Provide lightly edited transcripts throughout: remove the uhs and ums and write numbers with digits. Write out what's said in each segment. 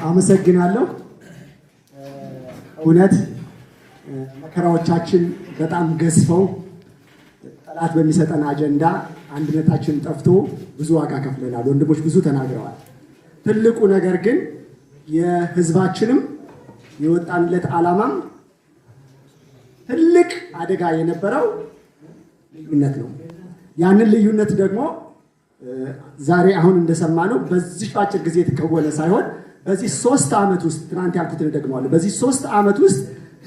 አመሰግናለሁ። እውነት መከራዎቻችን በጣም ገዝፈው ጠላት በሚሰጠን አጀንዳ አንድነታችን ጠፍቶ ብዙ ዋጋ ከፍለናል። ወንድሞች ብዙ ተናግረዋል። ትልቁ ነገር ግን የህዝባችንም የወጣንለት ዓላማም ትልቅ አደጋ የነበረው ልዩነት ነው። ያንን ልዩነት ደግሞ ዛሬ አሁን እንደሰማነው በዚህ አጭር ጊዜ የተከወነ ሳይሆን በዚህ 3 ዓመት ውስጥ ትናንት ያልኩትን ደግመዋለሁ። በዚህ 3 ዓመት ውስጥ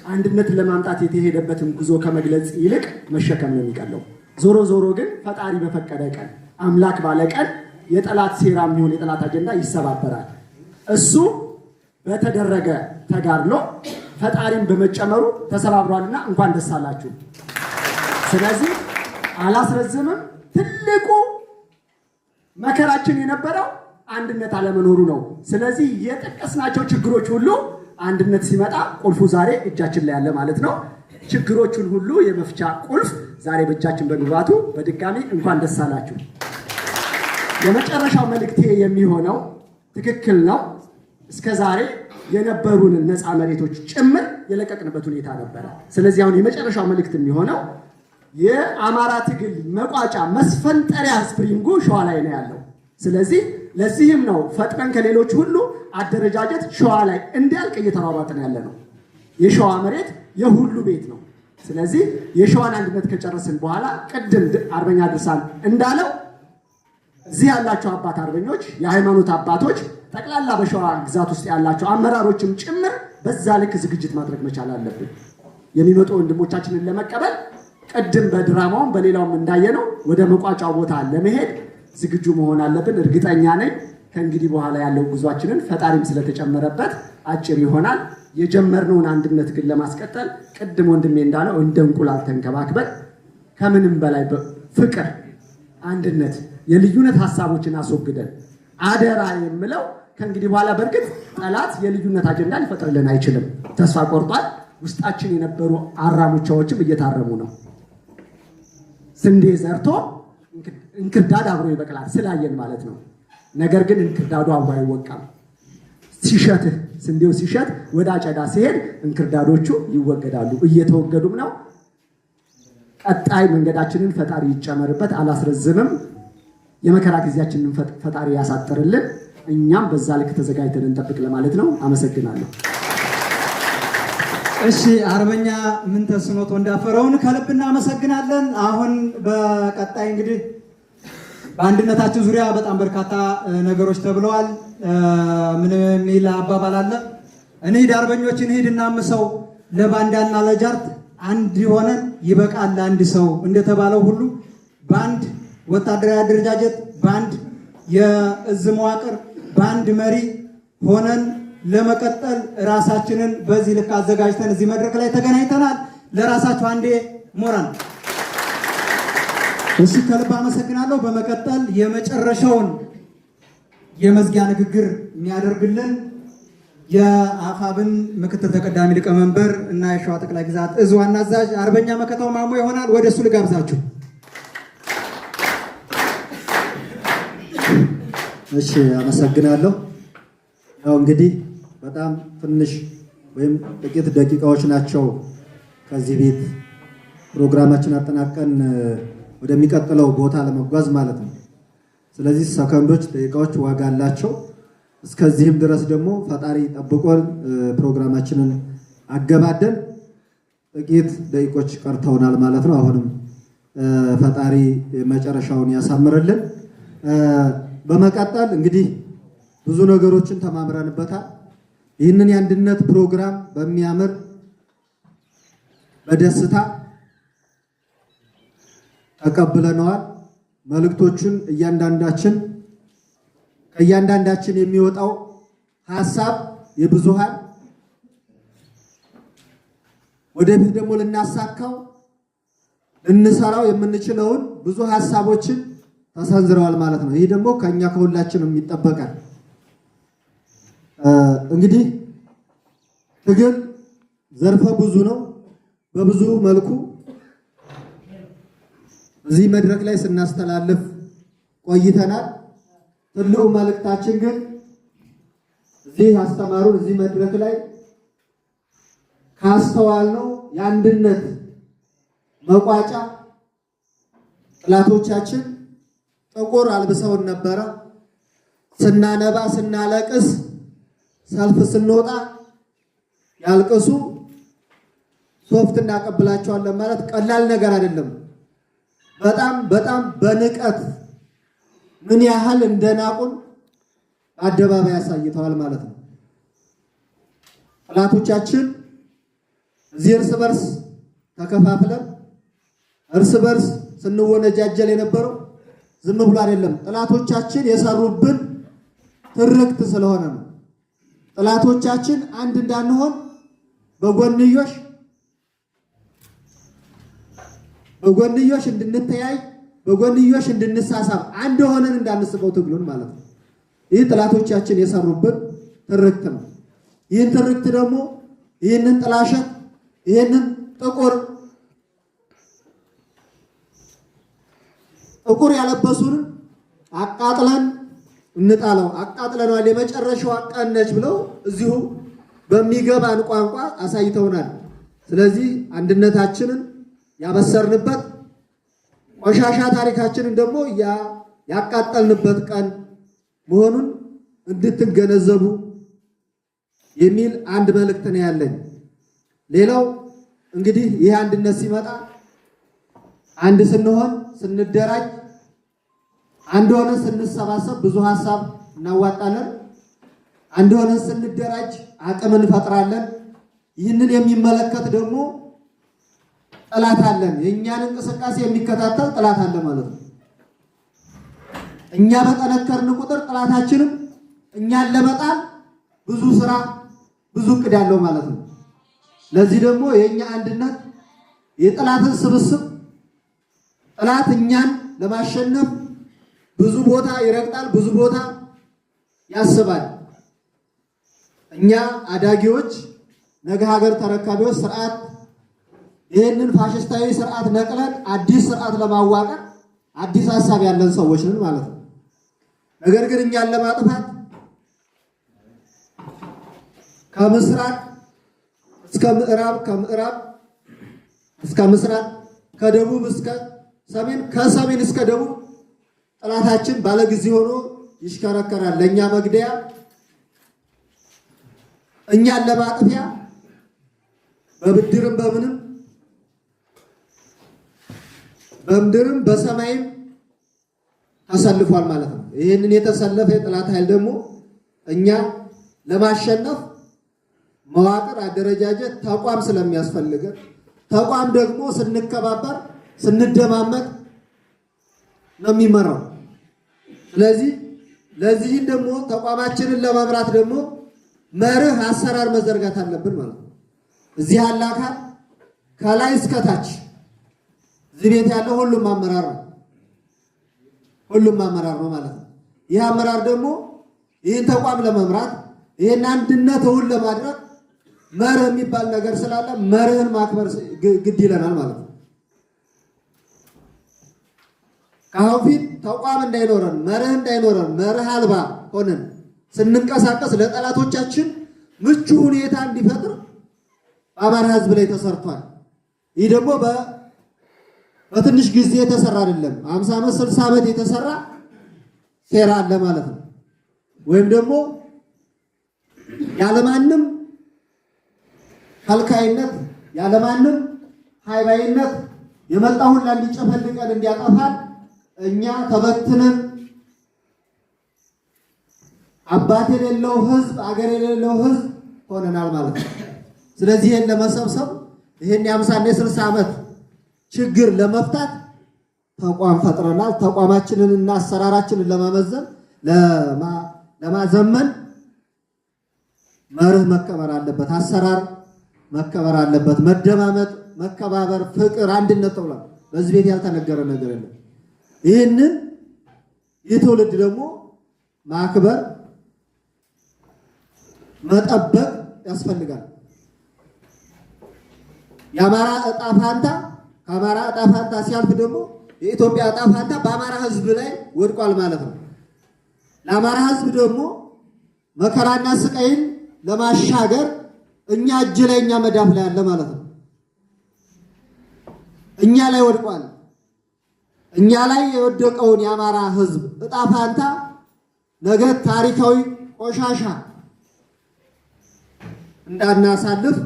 አንድነትን ለማምጣት የተሄደበትን ጉዞ ከመግለጽ ይልቅ መሸከም ነው የሚቀለው። ዞሮ ዞሮ ግን ፈጣሪ በፈቀደ ቀን አምላክ ባለ ቀን የጠላት ሴራ የሚሆን የጠላት አጀንዳ ይሰባበራል። እሱ በተደረገ ተጋድሎ ፈጣሪን በመጨመሩ ተሰባብሯልና እንኳን ደስ አላችሁ። ስለዚህ አላስረዝምም። ትልቁ መከራችን የነበረው አንድነት አለመኖሩ ነው። ስለዚህ የጠቀስናቸው ችግሮች ሁሉ አንድነት ሲመጣ ቁልፉ ዛሬ እጃችን ላይ ያለ ማለት ነው። ችግሮቹን ሁሉ የመፍቻ ቁልፍ ዛሬ በእጃችን በመግባቱ በድጋሚ እንኳን ደስ አላችሁ። የመጨረሻው መልእክቴ የሚሆነው ትክክል ነው። እስከ ዛሬ የነበሩንን ነፃ መሬቶች ጭምር የለቀቅንበት ሁኔታ ነበረ። ስለዚህ አሁን የመጨረሻው መልእክት የሚሆነው የአማራ ትግል መቋጫ መስፈንጠሪያ ስፕሪንጉ ሸዋ ላይ ነው ያለው። ስለዚህ ለዚህም ነው ፈጥነን ከሌሎች ሁሉ አደረጃጀት ሸዋ ላይ እንዲያልቅ እየተሯሯጥን ያለ ነው። የሸዋ መሬት የሁሉ ቤት ነው። ስለዚህ የሸዋን አንድነት ከጨረስን በኋላ ቅድም አርበኛ ድርሳን እንዳለው እዚህ ያላቸው አባት አርበኞች፣ የሃይማኖት አባቶች፣ ጠቅላላ በሸዋ ግዛት ውስጥ ያላቸው አመራሮችም ጭምር በዛ ልክ ዝግጅት ማድረግ መቻል አለብን። የሚመጡ ወንድሞቻችንን ለመቀበል ቅድም በድራማውም በሌላውም እንዳየነው ወደ መቋጫው ቦታ ለመሄድ ዝግጁ መሆን አለብን። እርግጠኛ ነኝ ከእንግዲህ በኋላ ያለው ጉዟችንን ፈጣሪም ስለተጨመረበት አጭር ይሆናል። የጀመርነውን አንድነት ግን ለማስቀጠል ቅድም ወንድሜ እንዳለው እንደ እንቁላል ተንከባክበን ከምንም በላይ ፍቅር፣ አንድነት፣ የልዩነት ሀሳቦችን አስወግደን አደራ የምለው ከእንግዲህ በኋላ በእርግጥ ጠላት የልዩነት አጀንዳ ሊፈጥርልን አይችልም። ተስፋ ቆርጧል። ውስጣችን የነበሩ አራሙቻዎችም እየታረሙ ነው። ስንዴ ዘርቶ እንክርዳድ አብሮ ይበቅላል ስላየን ማለት ነው። ነገር ግን እንክርዳዱ አብሮ አይወቃም። ሲሸትህ ስንዴው ሲሸት ወደ አጨዳ ሲሄድ እንክርዳዶቹ ይወገዳሉ። እየተወገዱም ነው። ቀጣይ መንገዳችንን ፈጣሪ ይጨመርበት። አላስረዝምም። የመከራ ጊዜያችንን ፈጣሪ ያሳጥርልን። እኛም በዛ ልክ ተዘጋጅተን እንጠብቅ ለማለት ነው። አመሰግናለሁ። እሺ አርበኛ ምንተስኖት ወንዳፈረውን ከልብ እናመሰግናለን። አሁን በቀጣይ እንግዲህ በአንድነታችን ዙሪያ በጣም በርካታ ነገሮች ተብለዋል። ምን የሚል አባባል አለ? እንሂድ አርበኞች እንሂድ እናምሰው፣ ለባንዳና ለጃርት አንድ ሆነን ይበቃል ለአንድ ሰው እንደተባለው ሁሉ በአንድ ወታደራዊ አደረጃጀት፣ በአንድ የእዝ መዋቅር፣ በአንድ መሪ ሆነን ለመቀጠል ራሳችንን በዚህ ልክ አዘጋጅተን እዚህ መድረክ ላይ ተገናኝተናል። ለራሳችሁ አንዴ ሞራል። እሺ ከልብ አመሰግናለሁ። በመቀጠል የመጨረሻውን የመዝጊያ ንግግር የሚያደርግልን የአፋብን ምክትል ተቀዳሚ ሊቀመንበር እና የሸዋ ጠቅላይ ግዛት እዝ ዋና አዛዥ አርበኛ መከታው ማሞ ይሆናል። ወደ እሱ ልጋብዛችሁ። እሺ አመሰግናለሁ። ያው እንግዲህ በጣም ትንሽ ወይም ጥቂት ደቂቃዎች ናቸው ከዚህ ቤት ፕሮግራማችን አጠናቀን ወደሚቀጥለው ቦታ ለመጓዝ ማለት ነው። ስለዚህ ሰከንዶች፣ ደቂቃዎች ዋጋ አላቸው። እስከዚህም ድረስ ደግሞ ፈጣሪ ጠብቆን ፕሮግራማችንን አገባደን ጥቂት ደቂቆች ቀርተውናል ማለት ነው። አሁንም ፈጣሪ መጨረሻውን ያሳምርልን። በመቀጠል እንግዲህ ብዙ ነገሮችን ተማምረንበታል። ይህንን የአንድነት ፕሮግራም በሚያምር በደስታ ተቀብለነዋል። መልእክቶቹን ከእያንዳንዳችን የሚወጣው ሀሳብ የብዙሃን ወደፊት ደግሞ ልናሳካው ልንሰራው የምንችለውን ብዙ ሀሳቦችን ተሰንዝረዋል ማለት ነው። ይህ ደግሞ ከኛ ከሁላችንም ይጠበቃል። እንግዲህ ትግል ዘርፈ ብዙ ነው። በብዙ መልኩ እዚህ መድረክ ላይ ስናስተላልፍ ቆይተናል። ትልቁ መልእክታችን ግን እዚህ ያስተማሩን እዚህ መድረክ ላይ ካስተዋልነው የአንድነት መቋጫ ጠላቶቻችን ጥቁር አልብሰውን ነበረ። ስናነባ ስናለቅስ ሰልፍ ስንወጣ ያልቅሱ ሶፍት እናቀብላቸዋለን ማለት ቀላል ነገር አይደለም። በጣም በንቀት ምን ያህል እንደናቁን አደባባይ ያሳይተዋል ማለት ነው። ጠላቶቻችን እዚህ እርስ በርስ ተከፋፍለን እርስ በርስ ስንወነጃጀል የነበረው ዝም ብሎ አይደለም። ጠላቶቻችን የሰሩብን ትርክት ስለሆነ ነው። ጠላቶቻችን አንድ እንዳንሆን በጎንዮሽ እንድንተያይ በጎንዮሽ እንድንሳሳብ አንድ ሆነን እንዳንስበው ትግሉን ማለት ነው። ይህ ጠላቶቻችን የሰሩብን ትርክት ነው። ይህን ትርክት ደግሞ ይህንን ጥላሸት ይህንን ጥቁር ያለበሱን አቃጥለን እንጣለው። አቃጥለናል የመጨረሻው አቃነች ብለው እዚሁ በሚገባን ቋንቋ አሳይተውናል። ስለዚህ አንድነታችንን ያበሰርንበት ቆሻሻ ታሪካችንን ደግሞ ያቃጠልንበት ቀን መሆኑን እንድትገነዘቡ የሚል አንድ መልእክት ነው ያለኝ። ሌላው እንግዲህ ይህ አንድነት ሲመጣ አንድ ስንሆን ስንደራጅ አንድ ሆነን ስንሰባሰብ ብዙ ሀሳብ እናዋጣለን። አንድ ሆነን ስንደራጅ አቅም እንፈጥራለን። ይህንን የሚመለከት ደግሞ ጠላት አለን። የእኛን እንቅስቃሴ የሚከታተል ጠላት አለ ማለት ነው። እኛ በጠነከርን ቁጥር ጠላታችንም እኛን ለመጣል ብዙ ስራ ብዙ እቅድ ያለው ማለት ነው። ለዚህ ደግሞ የእኛ አንድነት የጠላትን ስብስብ ጠላት እኛን ለማሸነፍ ብዙ ቦታ ይረግጣል፣ ብዙ ቦታ ያስባል። እኛ አዳጊዎች ነገ ሀገር ተረካቢዎች ስርዓት ይህንን ፋሽስታዊ ስርዓት ነቅለን አዲስ ስርዓት ለማዋቀር አዲስ ሀሳብ ያለን ሰዎች ነን ማለት ነው። ነገር ግን እኛን ለማጥፋት ከምስራቅ እስከ ምዕራብ ከምዕራብ እስከ ምስራቅ ከደቡብ እስከ ሰሜን ከሰሜን እስከ ደቡብ ጠላታችን ባለጊዜ ሆኖ ይሽከረከራል። ለኛ መግደያ እኛን ለማጥፊያ በብድርም በምድርም በሰማይም ተሰልፏል ማለት ነው። ይህንን የተሰለፈ የጠላት ኃይል ደግሞ እኛ ለማሸነፍ መዋቅር፣ አደረጃጀት፣ ተቋም ስለሚያስፈልገን ተቋም ደግሞ ስንከባበር ስንደማመጥ ነው የሚመራው። ስለዚህ ለዚህን ደግሞ ተቋማችንን ለመምራት ደግሞ መርህ አሰራር መዘርጋት አለብን ማለት ነው። እዚህ ያለ አካል ከላይ እስከ ታች እዚህ ቤት ያለው ሁሉም አመራር ነው ማለት ነው። ይህ አመራር ደግሞ ይህን ተቋም ለመምራት ይህን አንድነት እውን ለማድረግ መርህ የሚባል ነገር ስላለ መርህን ማክበር ግድ ይለናል ማለት ነው። ከአሁን ፊት ተቋም እንዳይኖረን መርህ እንዳይኖረን መርህ አልባ ሆነን ስንንቀሳቀስ ለጠላቶቻችን ምቹ ሁኔታ እንዲፈጥር በአማራ ሕዝብ ላይ ተሰርቷል። ይህ ደግሞ በትንሽ ጊዜ የተሰራ አይደለም። 50 ዓመት 60 ዓመት የተሰራ ሴራ አለ ማለት ነው። ወይም ደግሞ ያለማንም ከልካይነት ያለማንም ሃይባይነት የመጣ ሁላ እንዲጨፈልቀን እንዲያጠፋን እኛ ተበትነን አባት የሌለው ህዝብ አገር የሌለው ህዝብ ሆነናል ማለት ነው። ስለዚህ ይሄን ለመሰብሰብ ይሄን የ50 እና 60 ዓመት ችግር ለመፍታት ተቋም ፈጥረናል። ተቋማችንን እና አሰራራችንን ለማዘመን መርህ መከበር አለበት፣ አሰራር መከበር አለበት። መደማመጥ፣ መከባበር፣ ፍቅር፣ አንድነት ተብሏል። በዚህ ቤት ያልተነገረ ነገር የለም። ይህንን የትውልድ ደግሞ ማክበር መጠበቅ ያስፈልጋል። የአማራ ዕጣ ፋንታ ከአማራ ዕጣ ፋንታ ሲያልፍ ደግሞ የኢትዮጵያ ዕጣ ፋንታ በአማራ ህዝብ ላይ ወድቋል ማለት ነው። ለአማራ ህዝብ ደግሞ መከራና ስቃይን ለማሻገር እኛ እጅ ላይ እኛ መዳፍ ላይ አለ ማለት ነው። እኛ ላይ ወድቋል። እኛ ላይ የወደቀውን የአማራ ሕዝብ እጣ ፋንታ ነገ ታሪካዊ ቆሻሻ እንዳናሳልፍ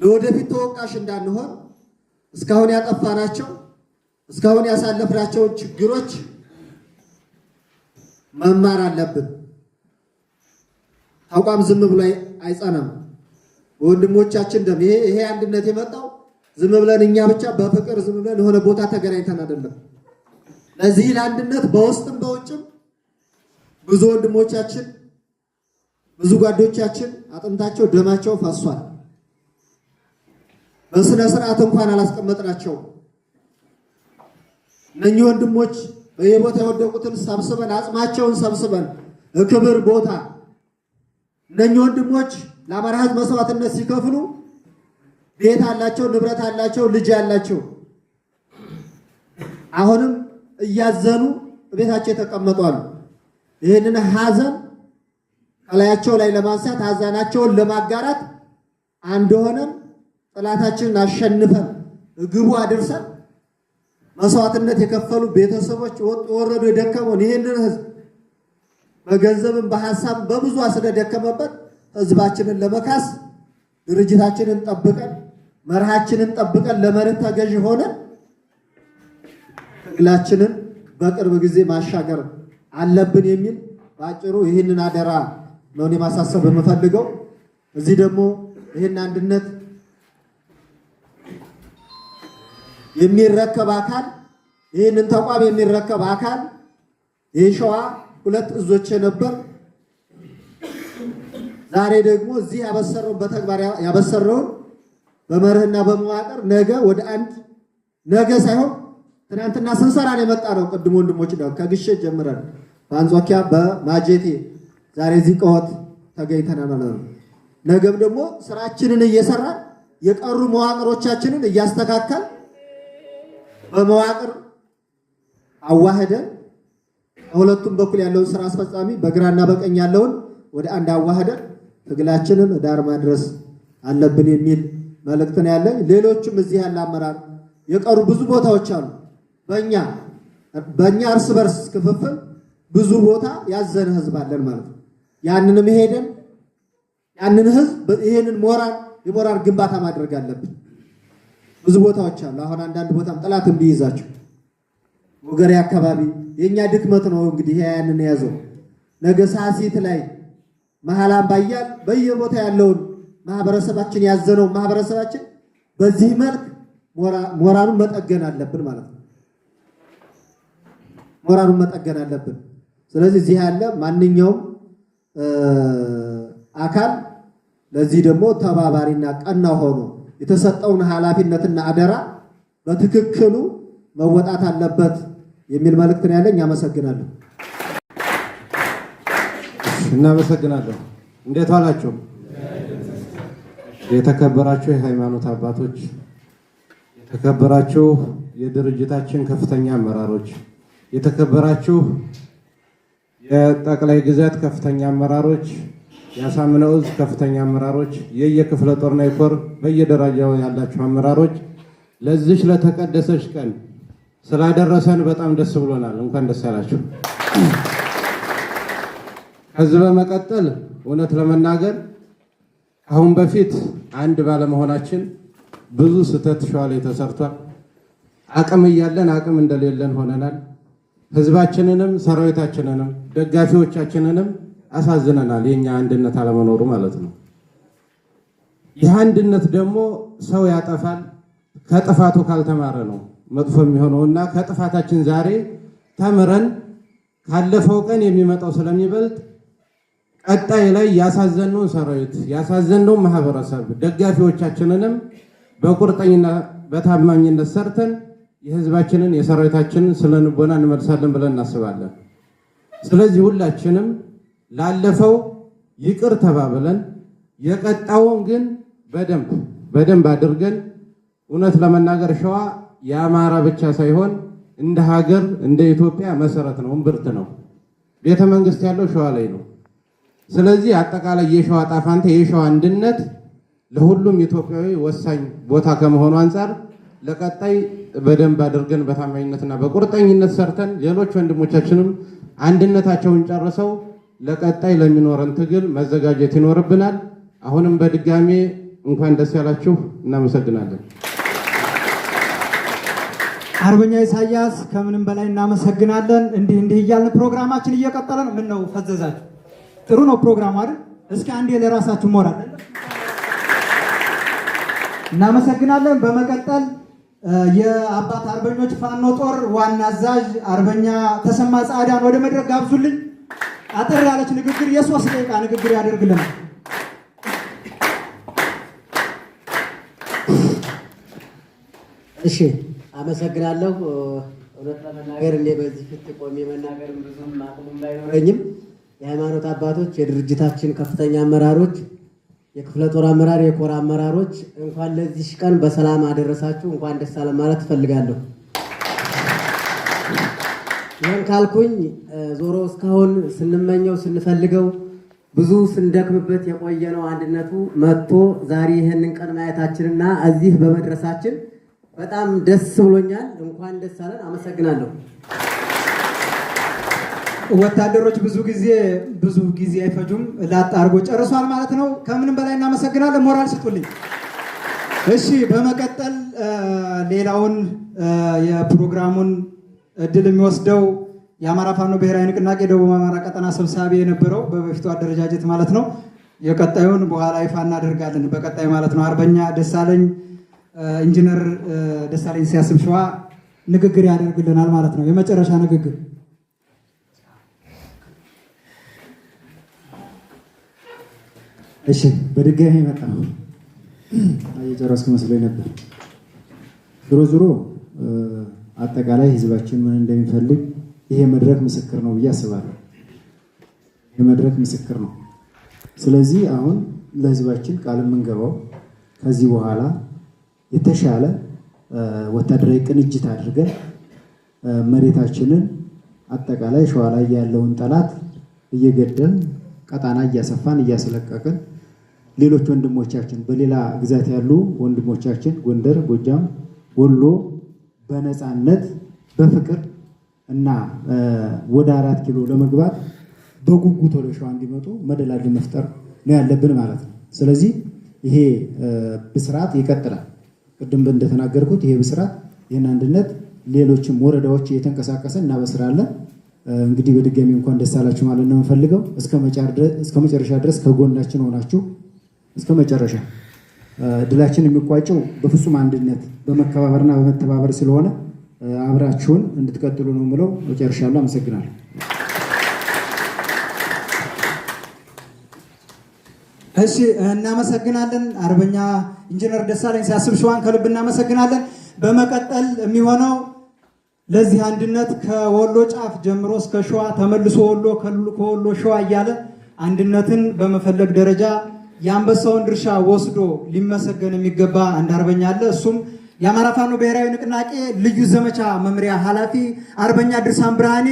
ለወደፊት ተወቃሽ እንዳንሆን እስካሁን ያጠፋናቸው እስካሁን ያሳለፍናቸውን ችግሮች መማር አለብን። አቋም ዝም ብሎ አይጸናም። ወንድሞቻችን ደም ይሄ አንድነት የመጣው ዝም ብለን እኛ ብቻ በፍቅር ዝም ብለን የሆነ ቦታ ተገናኝተን አይደለም። ለዚህ ለአንድነት በውስጥም በውጭም ብዙ ወንድሞቻችን ብዙ ጓዶቻችን አጥንታቸው ደማቸው ፈሷል። በስነ ስርዓት እንኳን አላስቀመጥናቸው። እነኚህ ወንድሞች በየቦታ የወደቁትን ሰብስበን አጽማቸውን ሰብስበን ክብር ቦታ እነኚህ ወንድሞች ለአማራ ሕዝብ መስዋዕትነት ሲከፍሉ ቤት አላቸው፣ ንብረት አላቸው፣ ልጅ አላቸው። አሁንም እያዘኑ ቤታቸው የተቀመጡ አሉ። ይህንን ሀዘን ከላያቸው ላይ ለማንሳት ሀዘናቸውን ለማጋራት አንድ ሆነን ጠላታችንን አሸንፈን ግቡ አድርሰን መስዋዕትነት የከፈሉ ቤተሰቦች ወረዱ የደከመውን ይህንን ሕዝብ በገንዘብም በሐሳብም በብዙ ስለደከመበት ሕዝባችንን ለመካስ ድርጅታችንን ጠብቀን መርሃችንን ጠብቀን ለመርህ ተገዥ ሆነን ትግላችንን በቅርብ ጊዜ ማሻገር አለብን የሚል ባጭሩ ይህንን አደራ ነው እኔ ማሳሰብ የምፈልገው። እዚህ ደግሞ ይህን አንድነት የሚረከብ አካል ይህንን ተቋም የሚረከብ አካል የሸዋ ሁለት እዞች ነበር። ዛሬ ደግሞ እዚህ ያበሰረውን በተግባር ያበሰረውን በመርህና በመዋቅር ነገ ወደ አንድ ነገ ሳይሆን ትናንትና ስንሰራ ነው የመጣ ነው። ቅድም ወንድሞች ነው ከግሸት ጀምረን በአንጾኪያ በማጀቴ ዛሬ እዚህ ቀወት ተገኝተናል ማለት ነው። ነገም ደግሞ ስራችንን እየሰራን የቀሩ መዋቅሮቻችንን እያስተካከል በመዋቅር አዋህደን በሁለቱም በኩል ያለውን ስራ አስፈጻሚ በግራና በቀኝ ያለውን ወደ አንድ አዋህደን ትግላችንን ዳር ማድረስ አለብን የሚል መልእክት ነው ያለኝ። ሌሎችም እዚህ ያለ አመራር የቀሩ ብዙ ቦታዎች አሉ። በእኛ እርስ በርስ ክፍፍል ብዙ ቦታ ያዘነ ህዝብ አለን ማለት ነው። ያንንም ሄደን ያንን ህዝብ ይሄንን የሞራል ግንባታ ማድረግ አለብን። ብዙ ቦታዎች አሉ። አሁን አንዳንድ ቦታም ጠላትን ቢይዛቸው ወገሬ አካባቢ የኛ ድክመት ነው እንግዲህ ያንን ያዘው። ነገ ሳሲት ላይ መሃል አምባ እያል በየቦታ ያለውን ማህበረሰባችን ያዘነው ማህበረሰባችን በዚህ መልክ ሞራሉን መጠገን አለብን ማለት ነው። ሞራሉን መጠገን አለብን። ስለዚህ እዚህ ያለ ማንኛውም አካል ለዚህ ደግሞ ተባባሪና ቀና ሆኖ የተሰጠውን ኃላፊነትና አደራ በትክክሉ መወጣት አለበት የሚል መልእክት ነው ያለኝ። አመሰግናለሁ። እናመሰግናለሁ። እንዴት ዋላችሁ? የተከበራችሁ የሃይማኖት አባቶች፣ የተከበራችሁ የድርጅታችን ከፍተኛ አመራሮች፣ የተከበራችሁ የጠቅላይ ግዛት ከፍተኛ አመራሮች፣ የአሳምነው ዕዝ ከፍተኛ አመራሮች፣ የየክፍለ ጦርና የኮር በየደረጃው ያላችሁ አመራሮች ለዚች ለተቀደሰች ቀን ስላደረሰን በጣም ደስ ብሎናል። እንኳን ደስ ያላችሁ። ከዚህ በመቀጠል እውነት ለመናገር አሁን በፊት አንድ ባለመሆናችን ብዙ ስህተት ሸዋ ላይ ተሰርቷል። አቅም እያለን አቅም እንደሌለን ሆነናል። ህዝባችንንም ሰራዊታችንንም ደጋፊዎቻችንንም አሳዝነናል። የኛ አንድነት አለመኖሩ ማለት ነው። ይህ አንድነት ደግሞ ሰው ያጠፋል። ከጥፋቱ ካልተማረ ነው መጥፎ የሚሆነውና ከጥፋታችን ዛሬ ተምረን ካለፈው ቀን የሚመጣው ስለሚበልጥ ቀጣይ ላይ ያሳዘነውን ሰራዊት ያሳዘነውን ማህበረሰብ ደጋፊዎቻችንንም በቁርጠኝነት በታማኝነት ሰርተን የህዝባችንን የሰራዊታችንን ስለንቦና እንመልሳለን ብለን እናስባለን። ስለዚህ ሁላችንም ላለፈው ይቅር ተባብለን የቀጣውን ግን በደንብ አድርገን እውነት ለመናገር ሸዋ የአማራ ብቻ ሳይሆን እንደ ሀገር እንደ ኢትዮጵያ መሰረት ነው፣ እምብርት ነው። ቤተ መንግስት ያለው ሸዋ ላይ ነው። ስለዚህ አጠቃላይ የሸዋ ጣፋንታ የሸዋ አንድነት ለሁሉም ኢትዮጵያዊ ወሳኝ ቦታ ከመሆኑ አንፃር ለቀጣይ በደንብ አድርገን በታማኝነትና በቁርጠኝነት ሰርተን ሌሎች ወንድሞቻችንም አንድነታቸውን ጨርሰው ለቀጣይ ለሚኖረን ትግል መዘጋጀት ይኖርብናል። አሁንም በድጋሜ እንኳን ደስ ያላችሁ፣ እናመሰግናለን። አርበኛ ኢሳያስ ከምንም በላይ እናመሰግናለን። እንዲህ እያልን ፕሮግራማችን እየቀጠለ ነው። ምን ነው ፈዘዛችሁ? ጥሩ ነው ፕሮግራሙ አይደል? እስኪ አንዴ ለራሳችሁ ሞራል እናመሰግናለን። በመቀጠል የአባት አርበኞች ፋኖ ጦር ዋና አዛዥ አርበኛ ተሰማ ጻዳን ወደ መድረክ ጋብዙልኝ። አጠር ያለች ንግግር የ3 ደቂቃ ንግግር ያደርግልናል። እሺ፣ አመሰግናለሁ። እውነት ለመናገር እኔ በዚህ ፊት ቆሜ መናገርም ብዙም አቅሙም ባይኖረኝም የሃይማኖት አባቶች፣ የድርጅታችን ከፍተኛ አመራሮች፣ የክፍለ ጦር አመራር፣ የኮር አመራሮች እንኳን ለዚህ ቀን በሰላም አደረሳችሁ፣ እንኳን ደስ አለ ማለት እፈልጋለሁ። ይህን ካልኩኝ ዞሮ እስካሁን ስንመኘው ስንፈልገው ብዙ ስንደክምበት የቆየነው አንድነቱ መጥቶ ዛሬ ይህንን ቀን ማየታችንና እዚህ በመድረሳችን በጣም ደስ ብሎኛል። እንኳን ደስ አለን። አመሰግናለሁ። ወታደሮች ብዙ ጊዜ አይፈጁም፣ ላጥ አድርጎ ጨርሷል ማለት ነው። ከምንም በላይ እናመሰግናለን። ሞራል ስጡልኝ። እሺ፣ በመቀጠል ሌላውን የፕሮግራሙን እድል የሚወስደው የአማራ ፋኖ ብሔራዊ ንቅናቄ ደቡብ አማራ ቀጠና ሰብሳቢ የነበረው በበፊቱ አደረጃጀት ማለት ነው። የቀጣዩን በኋላ ይፋ እናደርጋለን። በቀጣይ ማለት ነው አርበኛ ደሳለኝ ኢንጂነር ደሳለኝ ሲያስብ ሸዋ ንግግር ያደርግልናል ማለት ነው። የመጨረሻ ንግግር። እሺ፣ በድጋሚ መጣ እየጨረስኩ መስሎኝ ነበር። ዞሮ አጠቃላይ ህዝባችን ምን እንደሚፈልግ ይሄ መድረክ ምስክር ነው ብዬ አስባለሁ። የመድረክ ምስክር ነው። ስለዚህ አሁን ለህዝባችን ቃል የምንገባው ከዚህ በኋላ የተሻለ ወታደራዊ ቅንጅት አድርገን መሬታችንን አጠቃላይ ሸዋ ላይ ያለውን ጠላት እየገደልን ቀጣና እያሰፋን እያስለቀቅን ሌሎች ወንድሞቻችን በሌላ ግዛት ያሉ ወንድሞቻችን ጎንደር፣ ጎጃም፣ ወሎ በነፃነት በፍቅር እና ወደ 4 ኪሎ ለመግባት በጉጉት ወደ ሸዋ እንዲመጡ መደላድል መፍጠር ነው ያለብን ማለት ነው። ስለዚህ ይሄ ብስራት ይቀጥላል። ቅድም እንደተናገርኩት ይሄ ብስራት ይህን አንድነት ሌሎችም ወረዳዎች እየተንቀሳቀሰን እናበስራለን። እንግዲህ በድጋሚ እንኳን ደስ አላችሁ ማለት ነው የምፈልገው። እስከ መጨረሻ ድረስ ከጎናችን ሆናችሁ እስከ መጨረሻ ድላችን የሚቋጨው በፍጹም አንድነት በመከባበርና በመተባበር ስለሆነ አብራችሁን እንድትቀጥሉ ነው የምለው። መጨረሻለሁ። አመሰግናለሁ። እሺ፣ እናመሰግናለን። አርበኛ ኢንጂነር ደሳለኝ ሲያስብ ሸዋን ከልብ እናመሰግናለን። በመቀጠል የሚሆነው ለዚህ አንድነት ከወሎ ጫፍ ጀምሮ እስከ ሸዋ ተመልሶ ወሎ ከወሎ ሸዋ እያለ አንድነትን በመፈለግ ደረጃ የአንበሳውን ድርሻ ወስዶ ሊመሰገን የሚገባ አንድ አርበኛ አለ። እሱም የአማራ ፋኖ ብሔራዊ ንቅናቄ ልዩ ዘመቻ መምሪያ ኃላፊ አርበኛ ድርሳም ብርሃኔ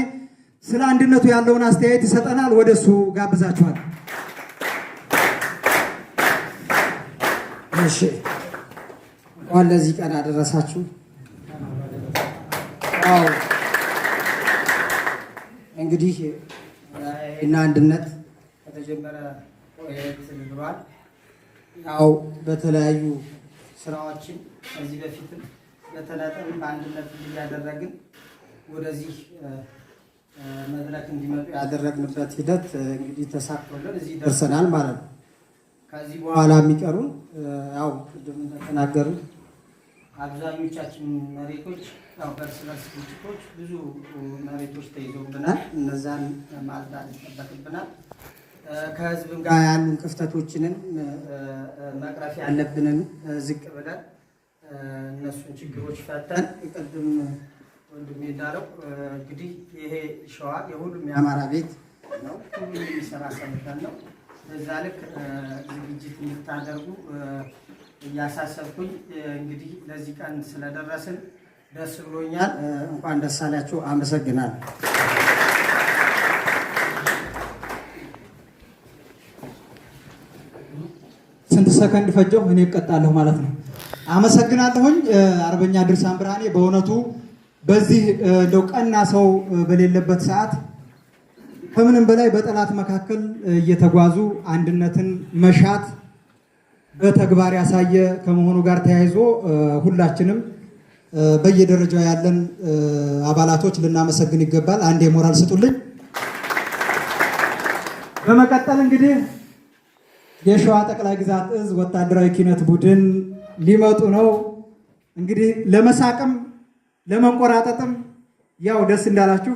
ስለ አንድነቱ ያለውን አስተያየት ይሰጠናል። ወደ እሱ ጋብዛችኋል። እሺ፣ እንኳን ለዚህ ቀን አደረሳችሁ። እንግዲህ እና አንድነት ከተጀመረ ቆየት ብሏል። ያው በተለያዩ ስራዎችን ከዚህ በፊትም በተናጠል በአንድነት እያደረግን ወደዚህ መድረክ እንዲመጡ ያደረግንበት ሂደት እንግዲህ ተሳክቶልን እዚህ ደርሰናል ማለት ነው። ከዚህ በኋላ የሚቀሩን ያው ቅድም እንደተናገሩት አብዛኞቻችን መሬቶች ያው በእርስ በርስ ግጭቶች ብዙ መሬቶች ተይዘውብናል። እነዛን ማጽዳት ይጠበቅብናል። ከህዝብም ጋር ያሉ ክፍተቶችንን መቅረፍ ያለብንን ዝቅ ብለን እነሱን ችግሮች ፈተን ቅድም ወንድሜ እንዳለው እንግዲህ ይሄ ሸዋ የሁሉም የአማራ ቤት ነው። ሁሉም የሚሰራ ሰምተን ነው። በዛ ልክ ዝግጅት እንድታደርጉ እያሳሰብኩኝ እንግዲህ ለዚህ ቀን ስለደረስን ደስ ብሎኛል። እንኳን ደስ አላችሁ። አመሰግናለሁ። ስንት ሰከንድ ፈጀው? እኔ እቀጣለሁ ማለት ነው። አመሰግናለሁኝ አርበኛ ድርሳን ብርሃኔ። በእውነቱ በዚህ እንደው ቀና ሰው በሌለበት ሰዓት ከምንም በላይ በጠላት መካከል እየተጓዙ አንድነትን መሻት በተግባር ያሳየ ከመሆኑ ጋር ተያይዞ ሁላችንም በየደረጃው ያለን አባላቶች ልናመሰግን ይገባል። አንድ የሞራል ስጡልኝ። በመቀጠል እንግዲህ የሸዋ ጠቅላይ ግዛት እዝ ወታደራዊ ኪነት ቡድን ሊመጡ ነው። እንግዲህ ለመሳቅም ለመንቆራጠጥም ያው ደስ እንዳላችሁ